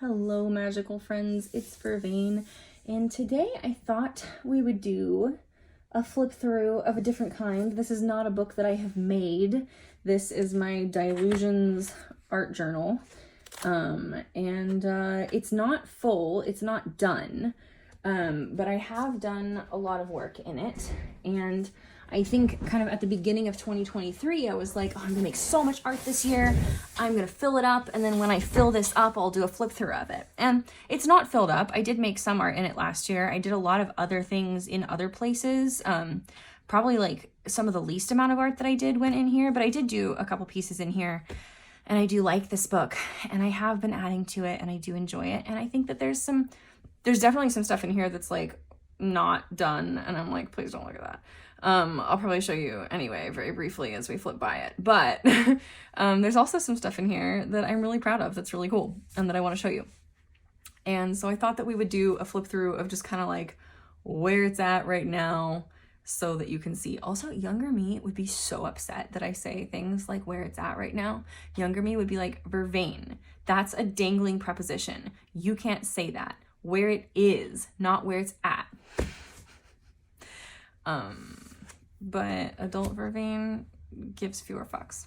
Hello, magical friends, it's Vervain, and today I thought we would do a flip through of a different kind. This is not a book that I have made. This is my Dilutions art journal, and it's not full, it's not done, but I have done a lot of work in it, and I think kind of at the beginning of 2023, I was like, oh, I'm gonna make so much art this year. I'm gonna fill it up. And then when I fill this up, I'll do a flip through of it. And it's not filled up. I did make some art in it last year. I did a lot of other things in other places. Probably like some of the least amount of art that I did went in here, but I did do a couple pieces in here. And I do like this book, and I have been adding to it, and I do enjoy it. And I think that there's definitely some stuff in here that's like not done. And I'm like, please don't look at that. I'll probably show you anyway, very briefly as we flip by it. But there's also some stuff in here that I'm really proud of that's really cool and that I want to show you. And so I thought that we would do a flip through of just kind of like where it's at right now so that you can see. Also, younger me would be so upset that I say things like where it's at right now. Younger me would be like, Vervain, that's a dangling preposition. You can't say that. Where it is, not where it's at. But adult Vervain gives fewer fucks.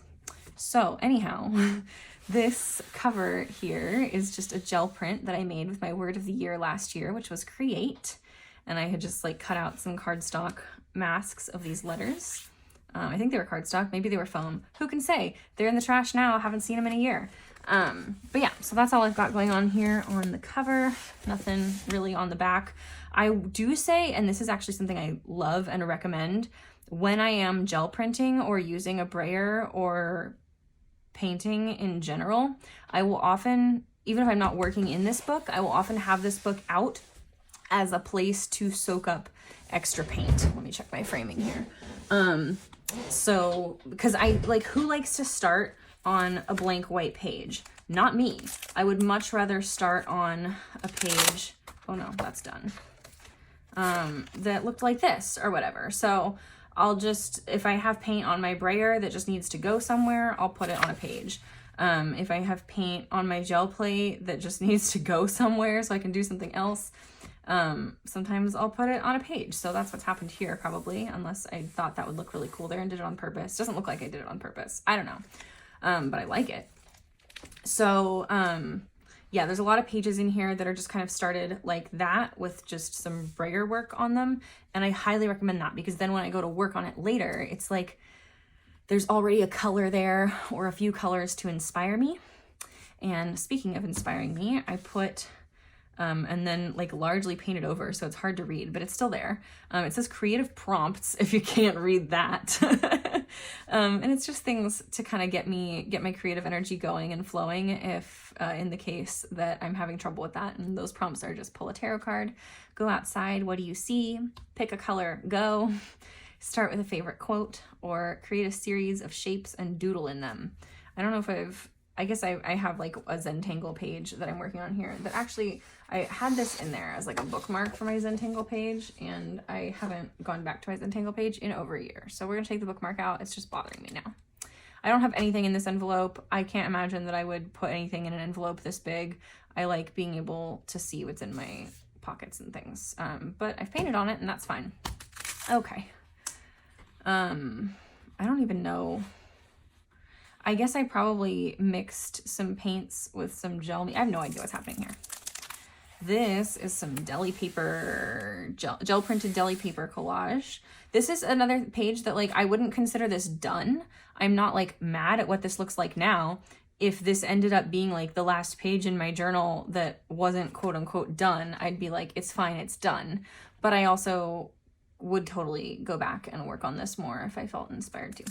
So anyhow, this cover here is just a gel print that I made with my word of the year last year, which was create. And I had just like cut out some cardstock masks of these letters. I think they were cardstock, maybe they were foam. Who can say? They're in the trash now, haven't seen them in a year. But yeah, so that's all I've got going on here on the cover. Nothing really on the back. I do say, and this is actually something I love and recommend, when I am gel printing or using a brayer or painting in general, I will often, even if I'm not working in this book, I will often have this book out as a place to soak up extra paint. Let me check my framing here. So, because I like, who likes to start on a blank white page? Not me. I would much rather start on a page, oh no, that's done, that looked like this or whatever. So I'll just, if I have paint on my brayer that just needs to go somewhere, I'll put it on a page. If I have paint on my gel plate that just needs to go somewhere so I can do something else, sometimes I'll put it on a page. So that's what's happened here probably, unless I thought that would look really cool there and did it on purpose. Doesn't look like I did it on purpose. I don't know. But I like it. So, yeah, there's a lot of pages in here that are just kind of started like that with just some brayer work on them. And I highly recommend that, because then when I go to work on it later, it's like there's already a color there or a few colors to inspire me. And speaking of inspiring me, I put, and then like largely painted over, so it's hard to read, but it's still there. It says creative prompts if you can't read that. And it's just things to kind of get my creative energy going and flowing if in the case that I'm having trouble with that. And those prompts are just pull a tarot card, go outside, what do you see, pick a color, go, start with a favorite quote, or create a series of shapes and doodle in them. I don't know if I guess I have like a Zentangle page that I'm working on here that actually, I had this in there as like a bookmark for my Zentangle page, and I haven't gone back to my Zentangle page in over a year. So we're gonna take the bookmark out. It's just bothering me now. I don't have anything in this envelope. I can't imagine that I would put anything in an envelope this big. I like being able to see what's in my pockets and things. But I've painted on it and that's fine. Okay. I don't even know. I guess I probably mixed some paints with some gel. I have no idea what's happening here. This is some deli paper, gel printed deli paper collage. This is another page that like, I wouldn't consider this done. I'm not like mad at what this looks like now. If this ended up being like the last page in my journal that wasn't quote unquote done, I'd be like, it's fine, it's done. But I also would totally go back and work on this more if I felt inspired to.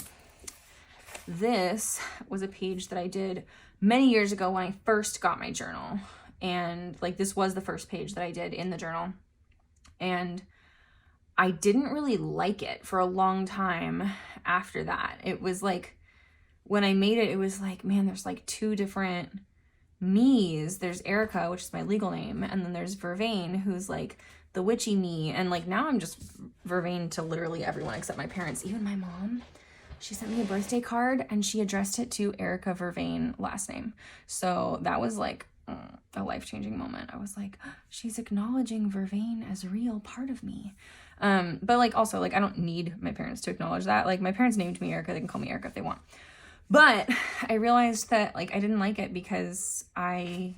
This was a page that I did many years ago when I first got my journal. And like, this was the first page that I did in the journal. And I didn't really like it for a long time after that. It was like, when I made it, it was like, man, there's like two different me's. There's Erica, which is my legal name. And then there's Vervain, who's like the witchy me. And like, now I'm just Vervain to literally everyone except my parents, even my mom. She sent me a birthday card and she addressed it to Erica Vervain last name. So that was like a life-changing moment. I was like, she's acknowledging Vervain as a real part of me. But like also like I don't need my parents to acknowledge that. Like my parents named me Erica, they can call me Erica if they want. But I realized that like I didn't like it because I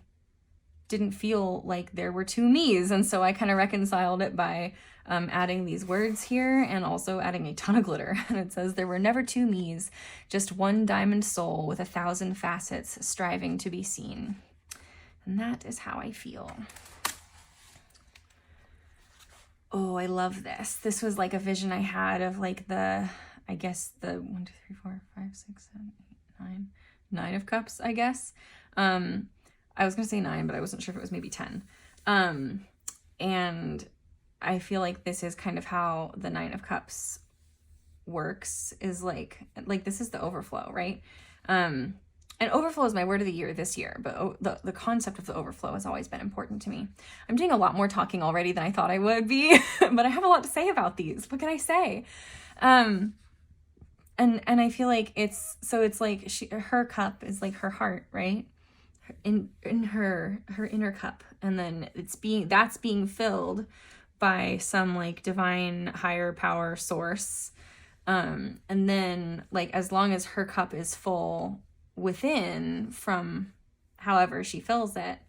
didn't feel like there were two me's, and so I kind of reconciled it by adding these words here and also adding a ton of glitter. And it says, there were never two me's, just one diamond soul with 1,000 facets striving to be seen. And that is how I feel. Oh, I love this. This was like a vision I had of like the, I guess the 1, 2, 3, 4, 5, 6, 7, 8, 9 of cups, I guess. I was gonna say 9, but I wasn't sure if it was maybe 10. And I feel like this is kind of how the 9 of cups works, is like this is the overflow, right? And overflow is my word of the year this year, but the concept of the overflow has always been important to me. I'm doing a lot more talking already than I thought I would be, but I have a lot to say about these. What can I say? And I feel like it's like her cup is like her heart, right? In her inner cup, and then that's being filled by some like divine higher power source, and then like as long as her cup is full within from however she fills it,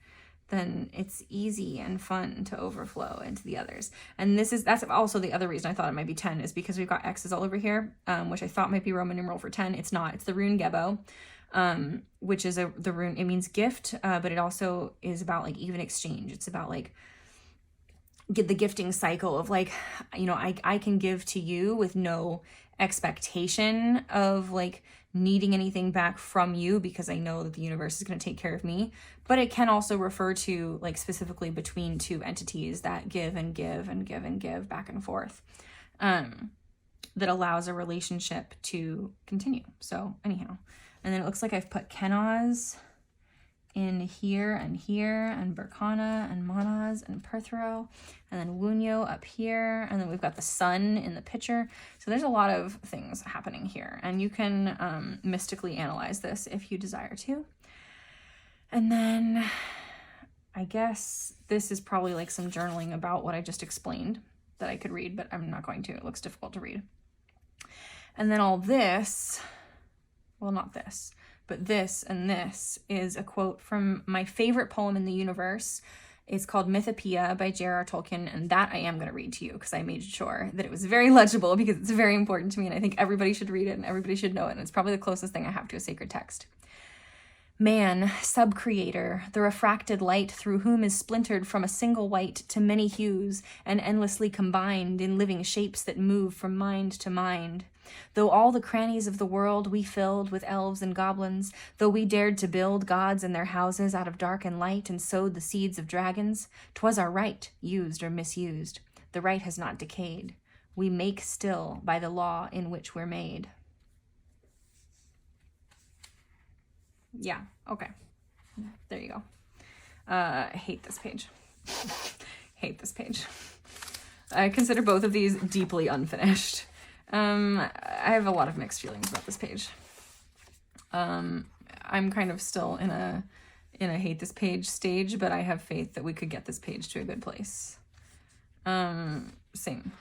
then it's easy and fun to overflow into the others. And that's also the other reason I thought it might be 10, is because we've got X's all over here, which I thought might be Roman numeral for 10. It's not. It's the rune Gebo, which is the rune. It means gift, but it also is about like even exchange. It's about like get the gifting cycle of like, you know, I can give to you with no expectation of like needing anything back from you, because I know that the universe is going to take care of me. But it can also refer to like specifically between two entities that give and give and give and give back and forth, that allows a relationship to continue. So anyhow, and then it looks like I've put Kenaz in here and Berkana and Manaz and Perthro, and then Wunyo up here, and then we've got the sun in the picture. So there's a lot of things happening here, and you can mystically analyze this if you desire to. And then I guess this is probably like some journaling about what I just explained that I could read, but I'm not going to. It looks difficult to read. And then all this, well, not this, but this and this is a quote from my favorite poem in the universe. It's called Mythopoeia by J.R.R. Tolkien, and that I am going to read to you because I made sure that it was very legible, because it's very important to me, and I think everybody should read it and everybody should know it, and it's probably the closest thing I have to a sacred text. Man, sub-creator, the refracted light through whom is splintered from a single white to many hues and endlessly combined in living shapes that move from mind to mind. Though all the crannies of the world we filled with elves and goblins, though we dared to build gods in their houses out of dark and light and sowed the seeds of dragons, 'twas our right, used or misused. The right has not decayed. We make still by the law in which we're made. Yeah, okay. There you go. I hate this page. Hate this page. I consider both of these deeply unfinished. I have a lot of mixed feelings about this page. I'm kind of still in a hate this page stage, but I have faith that we could get this page to a good place. Same.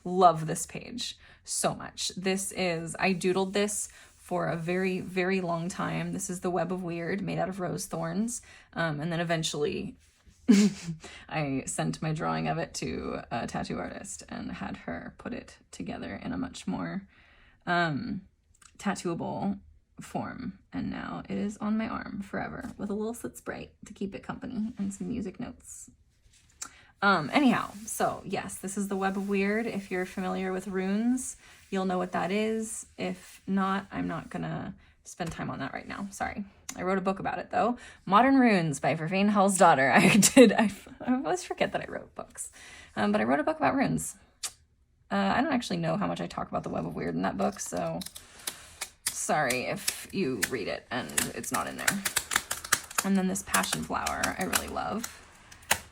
Love this page so much. I doodled this for a very, very long time. This is the Web of Wyrd made out of rose thorns. And then eventually I sent my drawing of it to a tattoo artist and had her put it together in a much more tattooable form. And now it is on my arm forever with a little slit spray to keep it company and some music notes. Anyhow, so yes, this is the Web of Wyrd. If you're familiar with runes, you'll know what that is. If not, I'm not gonna spend time on that right now. Sorry. I wrote a book about it though. Modern Runes by Vervain Hall's Daughter. I always forget that I wrote books. But I wrote a book about runes. I don't actually know how much I talk about the Web of Wyrd in that book, so sorry if you read it and it's not in there. And then this passion flower I really love.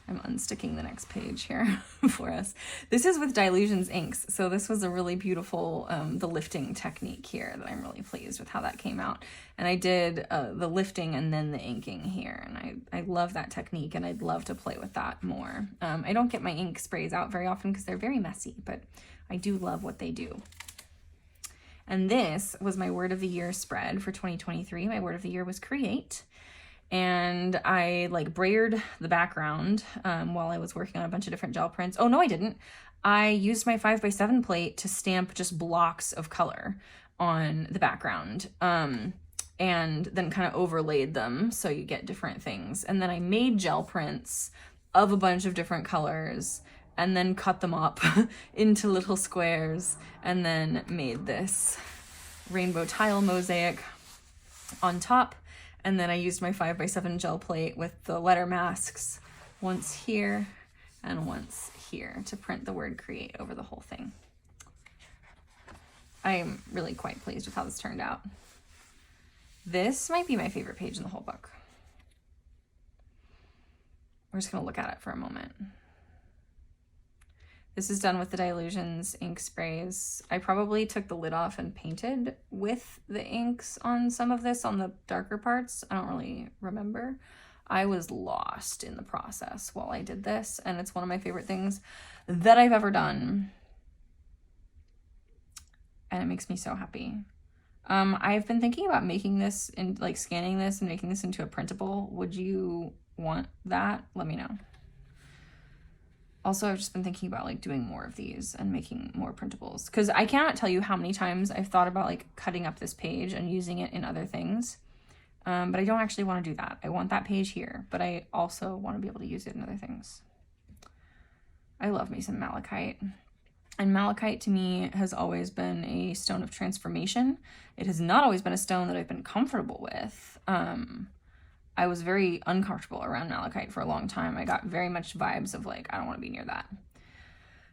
I'm unsticking the next page here for us. This is with Dilutions inks. So this was a really beautiful, the lifting technique here that I'm really pleased with how that came out. And I did the lifting and then the inking here. And I love that technique and I'd love to play with that more. I don't get my ink sprays out very often because they're very messy, but I do love what they do. And this was my word of the year spread for 2023. My word of the year was create. And I like brayered the background while I was working on a bunch of different gel prints. Oh, no, I didn't. I used my 5x7 plate to stamp just blocks of color on the background and then kind of overlaid them so you get different things. And then I made gel prints of a bunch of different colors and then cut them up into little squares and then made this rainbow tile mosaic on top. And then I used my 5x7 gel plate with the letter masks, once here and once here, to print the word create over the whole thing. I'm really quite pleased with how this turned out. This might be my favorite page in the whole book. We're just gonna look at it for a moment. This is done with the Dilutions ink sprays. I probably took the lid off and painted with the inks on some of this, on the darker parts. I don't really remember. I was lost in the process while I did this, and it's one of my favorite things that I've ever done. And it makes me so happy. I've been thinking about making this, and like scanning this and making this into a printable. Would you want that? Let me know. Also, I've just been thinking about like doing more of these and making more printables, because I cannot tell you how many times I've thought about like cutting up this page and using it in other things. But I don't actually want to do that. I want that page here, but I also want to be able to use it in other things. I love me some malachite. And malachite to me has always been a stone of transformation. It has not always been a stone that I've been comfortable with. I was very uncomfortable around malachite for a long time. I got very much vibes of like, I don't want to be near that.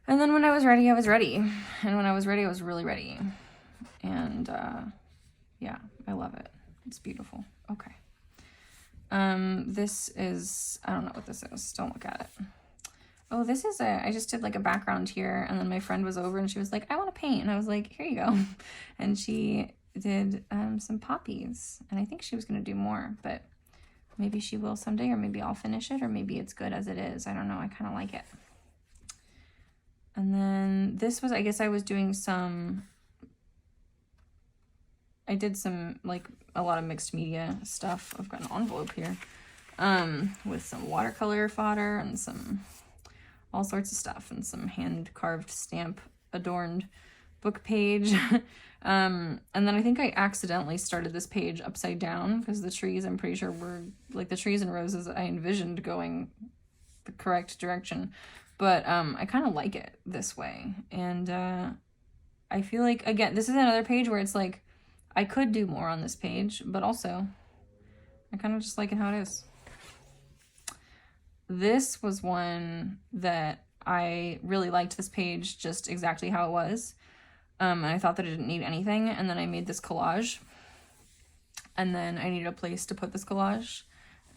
And then when I was ready, I was ready. And when I was ready, I was really ready. And yeah, I love it. It's beautiful. Okay. This is, I don't know what this is. Don't look at it. Oh, this is I just did like a background here, and then my friend was over and she was like, I want to paint. And I was like, here you go. And she did some poppies, and I think she was going to do more, but maybe she will someday, or maybe I'll finish it, or maybe it's good as it is. I don't know. I kind of like it. And then this was, I guess I was doing some, I did some, like, a lot of mixed media stuff. I've got an envelope here with some watercolor fodder and some all sorts of stuff, and some hand-carved stamp adorned book page. And then I think I accidentally started this page upside down, because the trees, I'm pretty sure, were like the trees and roses I envisioned going the correct direction. But I kind of like it this way. And I feel like, again, this is another page where it's like, I could do more on this page, but also I kind of just like it how it is. This was one that I really liked, this page just exactly how it was. And I thought that it didn't need anything. And then I made this collage. And then I needed a place to put this collage.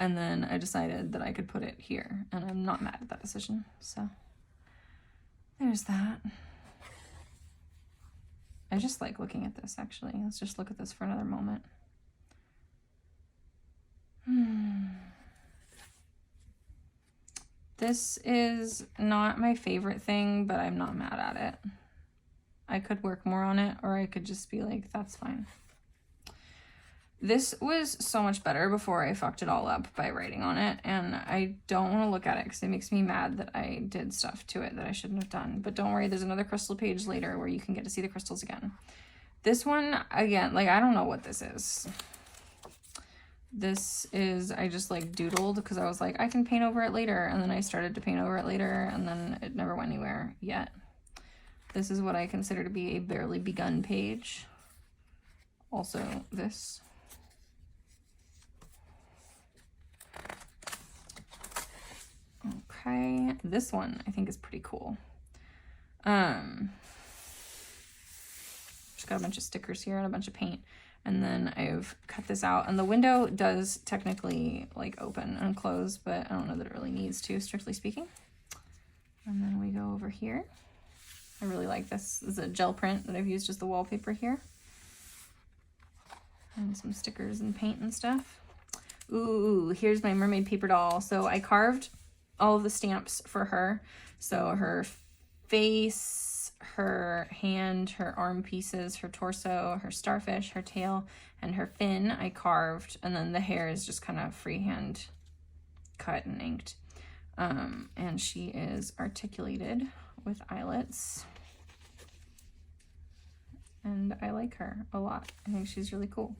And then I decided that I could put it here. And I'm not mad at that decision. So there's that. I just like looking at this, actually. Let's just look at this for another moment. This is not my favorite thing, but I'm not mad at it. I could work more on it, or I could just be like, that's fine. This was so much better before I fucked it all up by writing on it, and I don't want to look at it because it makes me mad that I did stuff to it that I shouldn't have done. But don't worry, there's another crystal page later where you can get to see the crystals again. This one, again, like, I don't know what this is. This is, I just like doodled because I was like, I can paint over it later. And then I started to paint over it later, and then it never went anywhere yet. This is what I consider to be a barely begun page. Also this. Okay, this one I think is pretty cool. Just got a bunch of stickers here and a bunch of paint. And then I've cut this out, and the window does technically like open and close, but I don't know that it really needs to, strictly speaking. And then we go over here. I really like this. This is a gel print that I've used as the wallpaper here. And some stickers and paint and stuff. Ooh, here's my mermaid paper doll. So I carved all of the stamps for her. So her face, her hand, her arm pieces, her torso, her starfish, her tail, and her fin I carved. And then the hair is just kind of freehand cut and inked. And she is articulated with eyelets. And I like her a lot. I think she's really cool.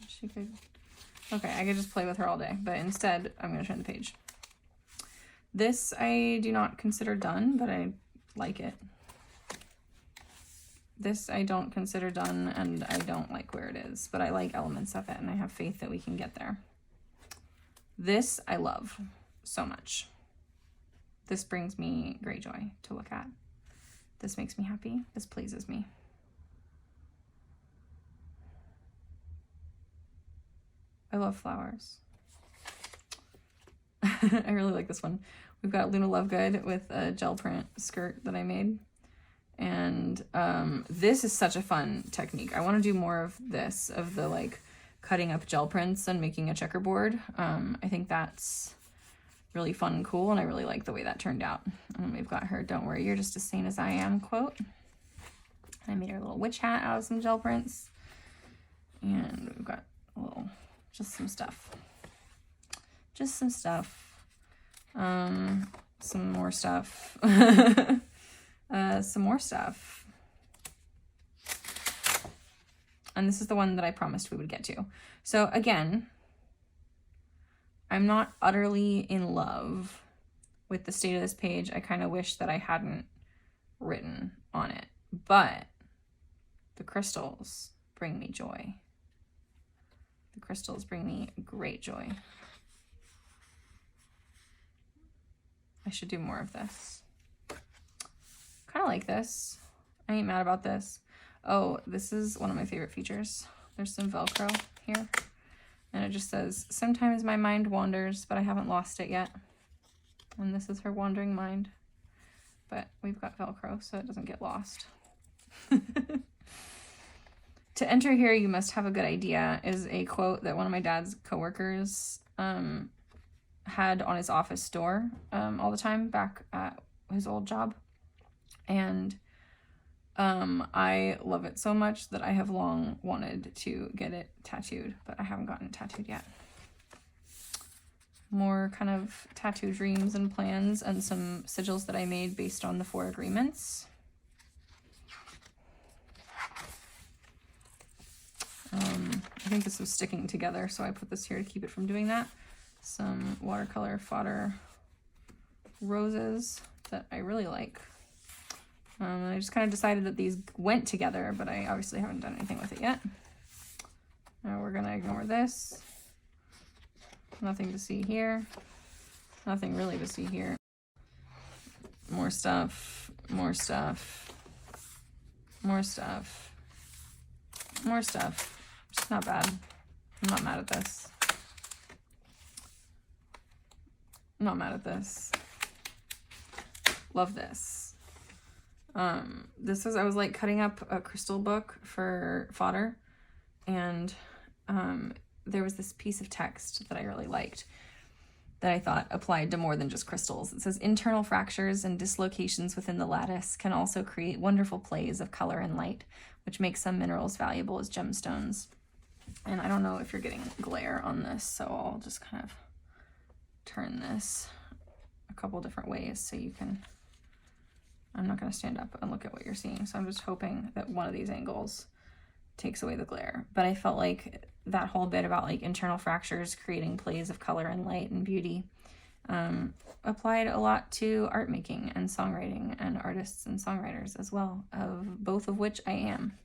She could, okay, I could just play with her all day, but instead I'm going to turn the page. This I do not consider done, but I like it. This I don't consider done, and I don't like where it is, but I like elements of it, and I have faith that we can get there. This I love so much. This brings me great joy to look at. This makes me happy. This pleases me. I love flowers. I really like this one. We've got Luna Lovegood with a gel print skirt that I made. And this is such a fun technique. I want to do more of this, of the like cutting up gel prints and making a checkerboard. I think that's really fun and cool, and I really like the way that turned out. And we've got her "Don't worry, you're just as sane as I am" quote. I made her a little witch hat out of some gel prints. And we've got a little, just some stuff. Just some stuff. Some more stuff. Some more stuff. And this is the one that I promised we would get to. So again, I'm not utterly in love with the state of this page. I kind of wish that I hadn't written on it, but the crystals bring me joy. The crystals bring me great joy. I should do more of this. Kind of like this. I ain't mad about this. Oh, this is one of my favorite features. There's some Velcro here. And it just says, "Sometimes my mind wanders, but I haven't lost it yet." And this is her wandering mind. But we've got Velcro, so it doesn't get lost. "To enter here, you must have a good idea" is a quote that one of my dad's coworkers had on his office door all the time back at his old job. And I love it so much that I have long wanted to get it tattooed, but I haven't gotten it tattooed yet. More kind of tattoo dreams and plans, and some sigils that I made based on the 4 agreements. I think this was sticking together, so I put this here to keep it from doing that. Some watercolor fodder roses that I really like. I just kind of decided that these went together, but I obviously haven't done anything with it yet. Now we're gonna ignore this. Nothing to see here. Nothing really to see here. More stuff, more stuff, more stuff, more stuff. It's not bad. I'm not mad at this. I'm not mad at this. Love this. This was, I was like cutting up a crystal book for fodder, and there was this piece of text that I really liked that I thought applied to more than just crystals. It says, "Internal fractures and dislocations within the lattice can also create wonderful plays of color and light, which makes some minerals valuable as gemstones." And I don't know if you're getting glare on this, so I'll just kind of turn this a couple different ways so you can, I'm not going to stand up and look at what you're seeing, so I'm just hoping that one of these angles takes away the glare. But I felt like that whole bit about like internal fractures creating plays of color and light and beauty applied a lot to art making and songwriting and artists and songwriters as well, of both of which I am.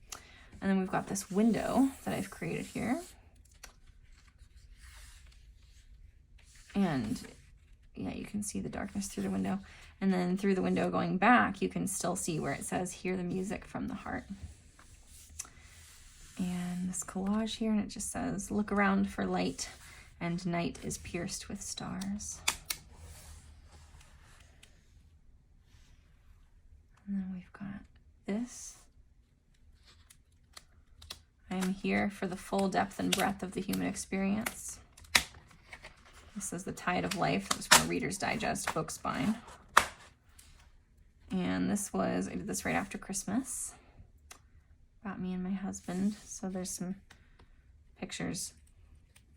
And then we've got this window that I've created here. And yeah, you can see the darkness through the window. And then through the window going back, you can still see where it says, hear the music from the heart. And this collage here, and it just says, look around for light, and night is pierced with stars. And then we've got this. I am here for the full depth and breadth of the human experience. This is The Tide of Life. That was from a Reader's Digest book spine. And this was, I did this right after Christmas. About me and my husband. So there's some pictures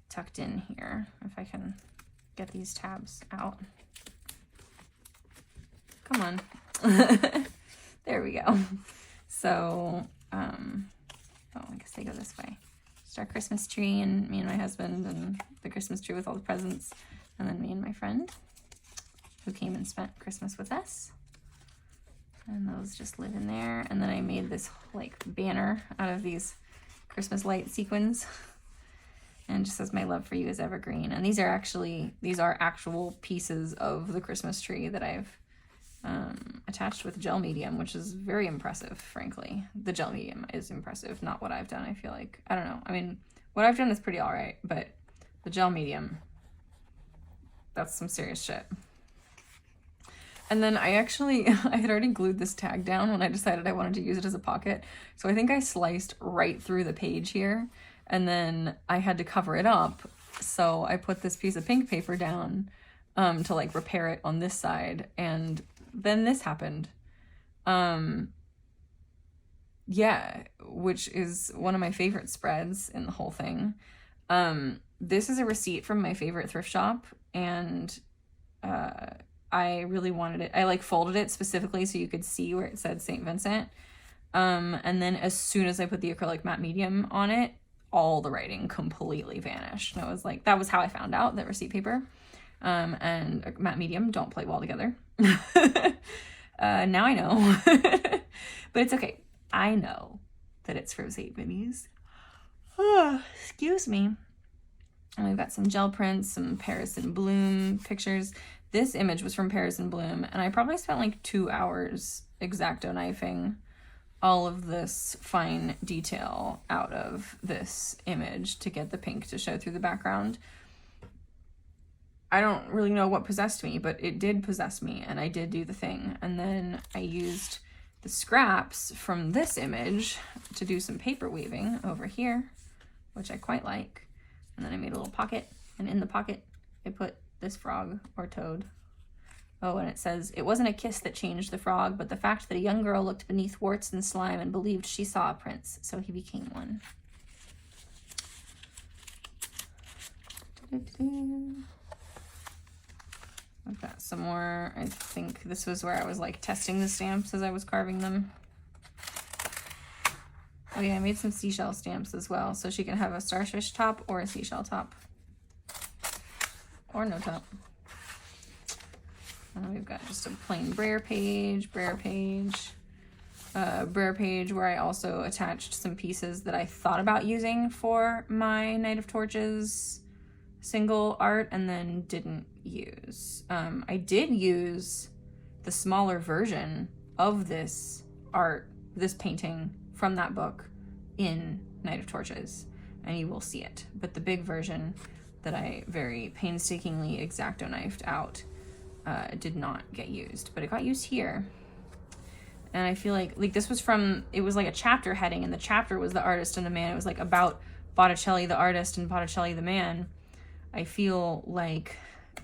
tucked in here. If I can get these tabs out. Come on. There we go. So, oh, I guess they go this way. Just our Christmas tree and me and my husband and the Christmas tree with all the presents. And then me and my friend who came and spent Christmas with us. And those just live in there. And then I made this like banner out of these Christmas light sequins. And it just says, my love for you is evergreen. And these are actual pieces of the Christmas tree that I've attached with gel medium, which is very impressive, frankly. The gel medium is impressive, not what I've done, I feel like. I don't know. I mean, what I've done is pretty all right, but the gel medium, that's some serious shit. And then I had already glued this tag down when I decided I wanted to use it as a pocket. So I think I sliced right through the page here, and then I had to cover it up. So I put this piece of pink paper down to like repair it on this side, and then this happened. Yeah, which is one of my favorite spreads in the whole thing. This is a receipt from my favorite thrift shop, and I really wanted it. I like folded it specifically so you could see where it said St. Vincent. And then as soon as I put the acrylic matte medium on it, all the writing completely vanished. And I was like, that was how I found out that receipt paper and matte medium don't play well together. Now I know. But it's okay. I know that it's from St. Vinny's. Excuse me. And we've got some gel prints, some Paris in Bloom pictures. This image was from Paris in Bloom, and I probably spent like 2 hours X-Acto knifing all of this fine detail out of this image to get the pink to show through the background. I don't really know what possessed me, but it did possess me, and I did do the thing. And then I used the scraps from this image to do some paper weaving over here, which I quite like. And then I made a little pocket, and in the pocket I put this frog or toad. Oh, and it says, it wasn't a kiss that changed the frog, but the fact that a young girl looked beneath warts and slime and believed she saw a prince, so he became one. I've got some more. I think this was where I was like testing the stamps as I was carving them. Oh yeah, I made some seashell stamps as well, so she can have a starfish top or a seashell top. Or no top. And then we've got just a plain brayer page where I also attached some pieces that I thought about using for my Night of Torches single art and then didn't use. I did use the smaller version of this art, this painting from that book in Night of Torches, and you will see it. But the big version that I very painstakingly X-Acto knifed out did not get used, but it got used here. And I feel like this was from, it was like a chapter heading, and the chapter was the artist and the man. It was like about Botticelli the artist and Botticelli the man. I feel like,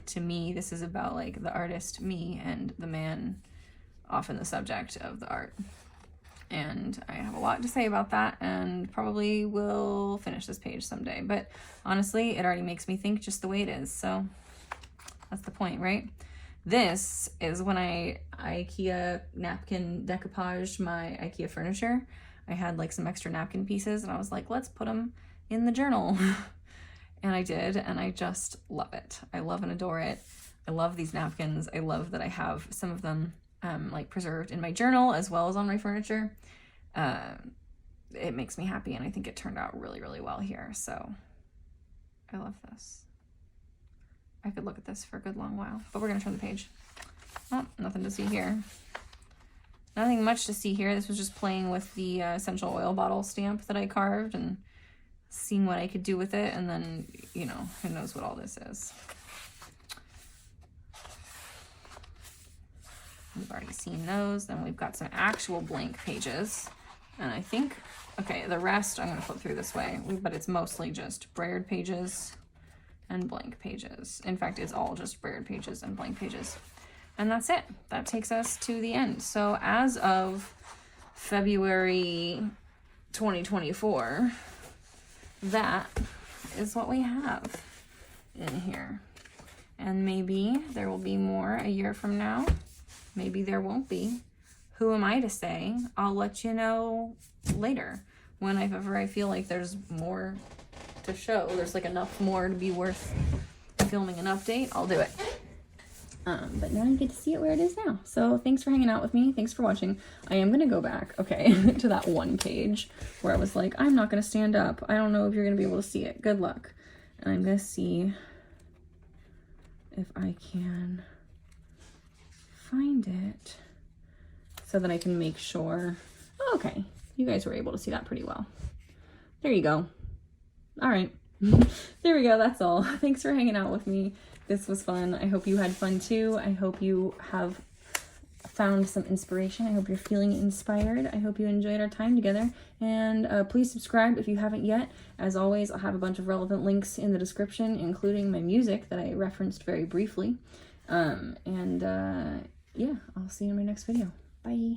to me, this is about like the artist, me, and the man, often the subject of the art. And I have a lot to say about that, and probably will finish this page someday. But honestly, it already makes me think just the way it is, so that's the point, right? This is when I IKEA napkin decoupaged my IKEA furniture. I had like some extra napkin pieces, and I was like, let's put them in the journal. And I did, and I just love it. I love and adore it. I love these napkins. I love that I have some of them like preserved in my journal as well as on my furniture. It makes me happy, and I think it turned out really, really well here. So I love this. I could look at this for a good long while, but we're gonna turn the page. Oh, nothing to see here. Nothing much to see here. This was just playing with the essential oil bottle stamp that I carved and seeing what I could do with it, and then, you know, who knows what all this is. We've already seen those. Then we've got some actual blank pages. And I think, okay, the rest I'm going to flip through this way, but it's mostly just brayered pages and blank pages. In fact, it's all just brayered pages and blank pages. And that's it. That takes us to the end. So as of February 2024, that is what we have in here. And maybe there will be more a year from now. Maybe there won't be. Who am I to say? I'll let you know later. Whenever I feel like there's more to show, there's like enough more to be worth filming an update, I'll do it. But now you get to see it where it is now. So thanks for hanging out with me. Thanks for watching. I am going to go back, okay, to that one page where I was like, I'm not going to stand up. I don't know if you're going to be able to see it. Good luck. And I'm going to see if I can find it so that I can make sure. Oh, okay, you guys were able to see that pretty well. There you go. All right. There we go. That's all. Thanks for hanging out with me. This was fun. I hope you had fun too. I hope you have found some inspiration. I hope you're feeling inspired. I hope you enjoyed our time together. And please subscribe if you haven't yet. As always, I'll have a bunch of relevant links in the description, including my music that I referenced very briefly. Yeah, I'll see you in my next video. Bye.